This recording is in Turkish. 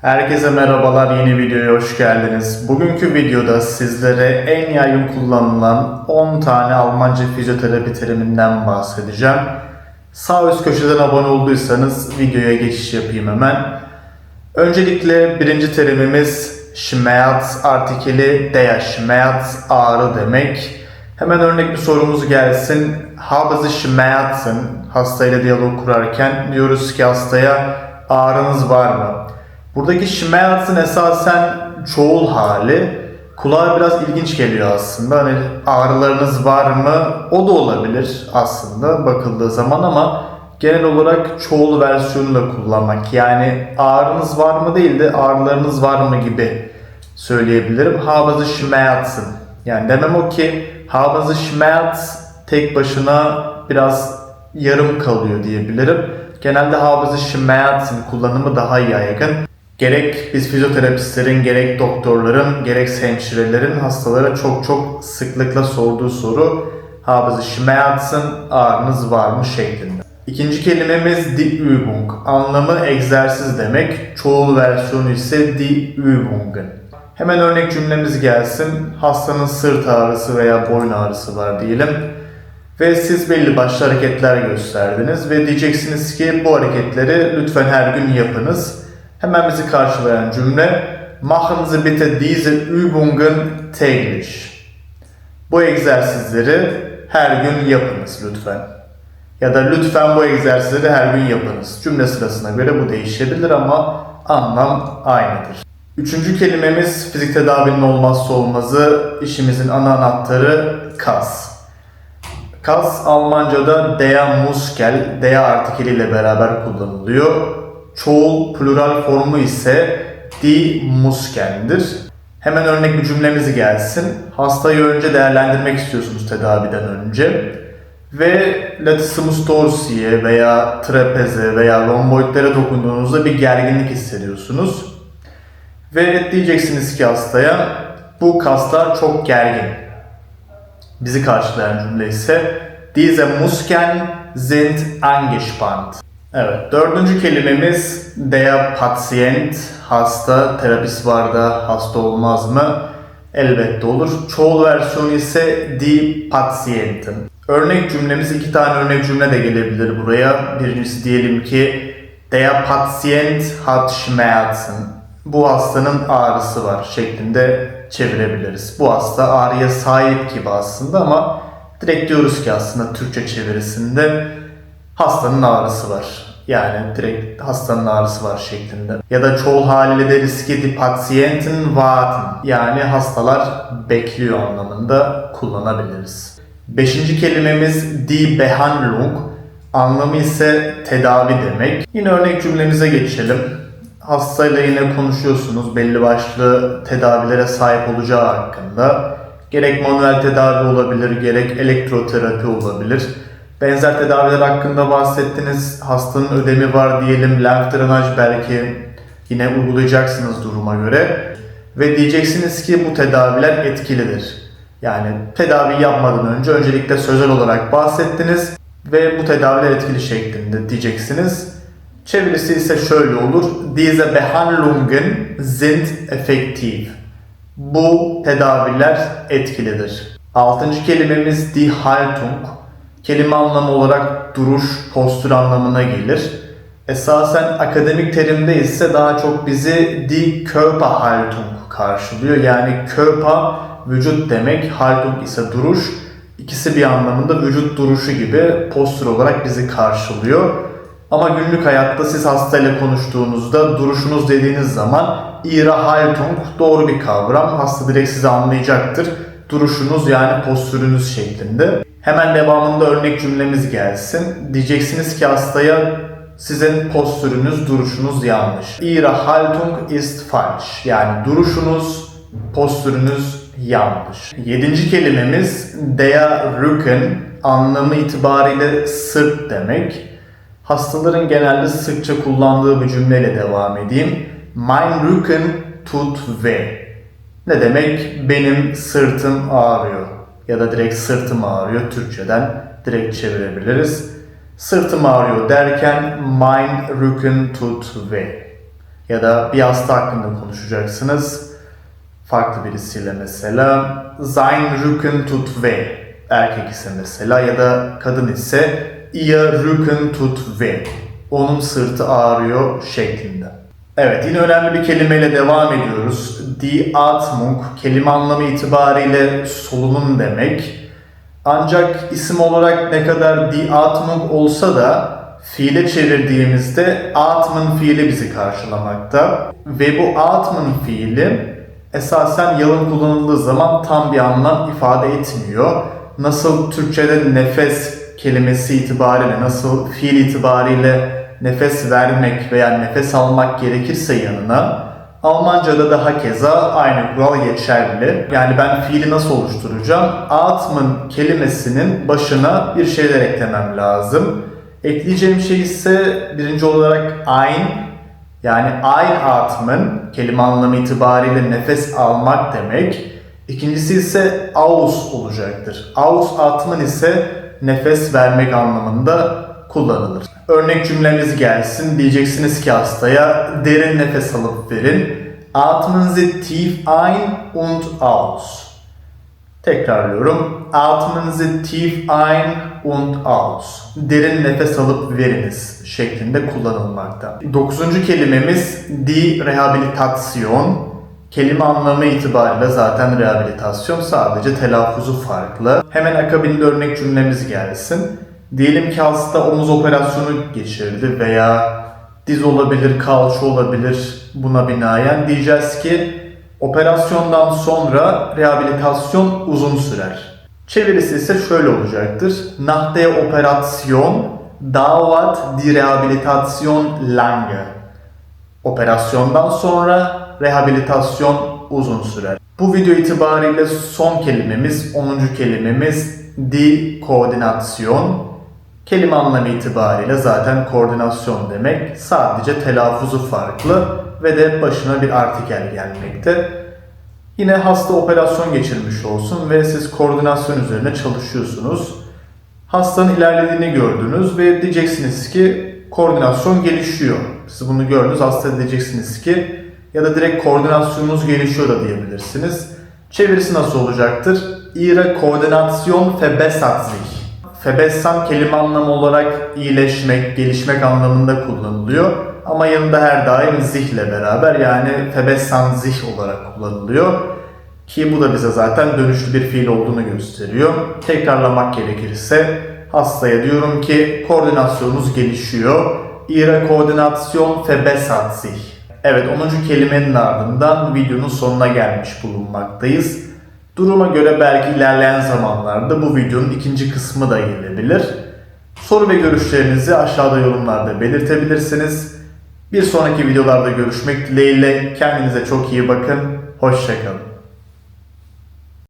Herkese merhabalar, yeni videoya hoş geldiniz. Bugünkü videoda sizlere en yaygın kullanılan 10 tane Almanca fizyoterapi teriminden bahsedeceğim. Sağ üst köşeden abone olduysanız videoya geçiş yapayım hemen. Öncelikle birinci terimimiz Schmerz artikeli der Schmerz, ağrı demek. Hemen örnek bir sorumuz gelsin. Haben Sie Schmerzen? Hastayla diyalog kurarken diyoruz ki hastaya ağrınız var mı? Buradaki Schmerz'ın esasen çoğul hali kulağa biraz ilginç geliyor aslında. Hani ağrılarınız var mı? O da olabilir aslında bakıldığı zaman ama genel olarak çoğul versiyonunu da kullanmak. Yani ağrınız var mı değil de ağrılarınız var mı gibi söyleyebilirim. Haben Sie Schmerzen? Yani demem o ki Haben Sie Schmerz tek başına biraz yarım kalıyor diyebilirim. Genelde Haben Sie Schmerzen kullanımı daha yaygın. Gerek biz fizyoterapistlerin, gerek doktorların, gerek hemşirelerin hastalara çok sıklıkla sorduğu soru Haben Sie Schmerzen, ağrınız var mı şeklinde. İkinci kelimemiz die Übung. Anlamı egzersiz demek. Çoğul versiyonu ise die Übungen. Hemen örnek cümlemiz gelsin. Hastanın sırt ağrısı veya boyun ağrısı var diyelim. Ve siz belli başlı hareketler gösterdiniz ve diyeceksiniz ki bu hareketleri lütfen her gün yapınız. Hemen bizi karşılayan cümle Machen Sie bitte diese Übungen täglich. Bu egzersizleri her gün yapınız lütfen. Ya da lütfen bu egzersizleri her gün yapınız. Cümle sırasına göre bu değişebilir ama anlam aynıdır. Üçüncü kelimemiz fizik tedavinin olmazsa olmazı, işimizin ana anahtarı kas. Kas Almanca'da der Muskel, der artikeliyle beraber kullanılıyor. Çoğul plural formu ise die Muskel'dir. Hemen örnek bir cümlemiz gelsin. Hastayı önce değerlendirmek istiyorsunuz tedaviden önce. Ve latissimus dorsi'ye veya trapeze veya romboidlere dokunduğunuzda bir gerginlik hissediyorsunuz. Ve diyeceksiniz ki hastaya bu kaslar çok gergin. Bizi karşılayan cümle ise Diese Muskeln sind angespannt. Evet, dördüncü kelimemiz der Patient. Hasta, terapist var da hasta olmaz mı? Elbette olur. Çoğul versiyonu ise die Patienten. Örnek cümlemiz, iki tane örnek cümle de gelebilir buraya. Birincisi diyelim ki der Patient hat Schmerzen. Bu hastanın ağrısı var şeklinde çevirebiliriz. Bu hasta ağrıya sahip gibi aslında ama direkt diyoruz ki aslında Türkçe çevirisinde hastanın ağrısı var. Yani direkt hastanın ağrısı var şeklinde. Ya da çoğul haliyle deriz ki die Patienten warten. Yani hastalar bekliyor anlamında kullanabiliriz. Beşinci kelimemiz die Behandlung. Anlamı ise tedavi demek. Yine örnek cümlemize geçelim. Hastayla yine konuşuyorsunuz belli başlı tedavilere sahip olacağı hakkında. Gerek manuel tedavi olabilir, gerek elektroterapi olabilir. Benzer tedaviler hakkında bahsettiniz. Hastanın ödemi var diyelim, lenf drenaj belki yine uygulayacaksınız duruma göre. Ve diyeceksiniz ki bu tedaviler etkilidir. Yani tedavi yapmadan önce öncelikle sözel olarak bahsettiniz ve bu tedaviler etkili şeklinde diyeceksiniz. Çevirisi ise şöyle olur. Diese Behandlungen sind effektiv. Bu tedaviler etkilidir. Altıncı kelimemiz die Haltung. Kelime anlamı olarak duruş, postür anlamına gelir. Esasen akademik terimde ise daha çok bizi die Körperhaltung karşılıyor. Yani Körper vücut demek, Haltung ise duruş. İkisi bir anlamında vücut duruşu gibi postür olarak bizi karşılıyor. Ama günlük hayatta siz hastayla konuştuğunuzda duruşunuz dediğiniz zaman Ihre Haltung doğru bir kavram. Hasta direkt sizi anlayacaktır. Duruşunuz yani postürünüz şeklinde. Hemen devamında örnek cümlemiz gelsin. Diyeceksiniz ki hastaya sizin postürünüz, duruşunuz yanlış. Ihre Haltung ist falsch. Yani duruşunuz, postürünüz yanlış. Yedinci kelimemiz der Rücken. Anlamı itibariyle sırt demek. Hastaların genelde sıkça kullandığı bir cümleyle devam edeyim. Mein Rücken tut weh. Ne demek? Benim sırtım ağrıyor. Ya da direkt sırtım ağrıyor. Türkçeden direkt çevirebiliriz. Sırtım ağrıyor derken mein Rücken tut weh. Ya da bir hasta hakkında konuşacaksınız. Farklı birisiyle mesela. Sein Rücken tut weh. Erkek ise mesela ya da kadın ise Ihr Rücken tut weh. Onun sırtı ağrıyor şeklinde. Evet, yine önemli bir kelimeyle devam ediyoruz. Die Atmung, kelime anlamı itibariyle solunum demek. Ancak isim olarak ne kadar die Atmung olsa da fiile çevirdiğimizde atmen fiili bizi karşılamakta. Ve bu atmen fiili esasen yalın kullanıldığı zaman tam bir anlam ifade etmiyor. Nasıl Türkçe'de nefes kelimesi itibariyle, nasıl fiil itibariyle nefes vermek veya nefes almak gerekirse yanına, Almanca'da da hakeza aynı kural geçerli. Yani ben fiili nasıl oluşturacağım? Atmen kelimesinin başına bir şeyler eklemem lazım. Ekleyeceğim şey ise birinci olarak ein, yani einatmen, kelime anlamı itibariyle nefes almak demek. İkincisi ise aus olacaktır. Ausatmen ise nefes vermek anlamında kullanılır. Örnek cümlemiz gelsin. Diyeceksiniz ki hastaya derin nefes alıp verin. Atmen Sie tief ein und aus. Tekrarlıyorum. Atmen Sie tief ein und aus. Derin nefes alıp veriniz şeklinde kullanılmakta. 9. kelimemiz die Rehabilitation. Kelime anlamı itibariyle zaten rehabilitasyon, sadece telaffuzu farklı. Hemen akabinde örnek cümlemiz gelsin. Diyelim ki hasta omuz operasyonu geçirdi veya diz olabilir, kalça olabilir, buna binaen diyeceğiz ki operasyondan sonra rehabilitasyon uzun sürer. Çevirisi ise şöyle olacaktır. Nach der Operation dauert die Rehabilitation lange. Operasyondan sonra rehabilitasyon uzun sürer. Bu video itibariyle son kelimemiz, 10. kelimemiz die Koordinasyon. Kelime anlamı itibariyle zaten koordinasyon demek. Sadece telaffuzu farklı ve de başına bir artikel gelmekte. Yine hasta operasyon geçirmiş olsun ve siz koordinasyon üzerine çalışıyorsunuz. Hastanın ilerlediğini gördünüz ve diyeceksiniz ki koordinasyon gelişiyor. Siz bunu gördünüz, hasta diyeceksiniz ki ya da direkt koordinasyonunuz gelişiyor da diyebilirsiniz. Çevirisi nasıl olacaktır? Ihre Koordination verbessert sich. Verbessern kelime anlamı olarak iyileşmek, gelişmek anlamında kullanılıyor. Ama yanında her daim sich ile beraber, yani verbessern sich olarak kullanılıyor. Ki bu da bize zaten dönüşlü bir fiil olduğunu gösteriyor. Tekrarlamak gerekirse hastaya diyorum ki koordinasyonunuz gelişiyor. Ihre Koordination verbessert sich. Evet, 10. kelimenin ardından videonun sonuna gelmiş bulunmaktayız. Duruma göre belki ilerleyen zamanlarda bu videonun ikinci kısmı da gelebilir. Soru ve görüşlerinizi aşağıda yorumlarda belirtebilirsiniz. Bir sonraki videolarda görüşmek dileğiyle. Kendinize çok iyi bakın. Hoşça kalın.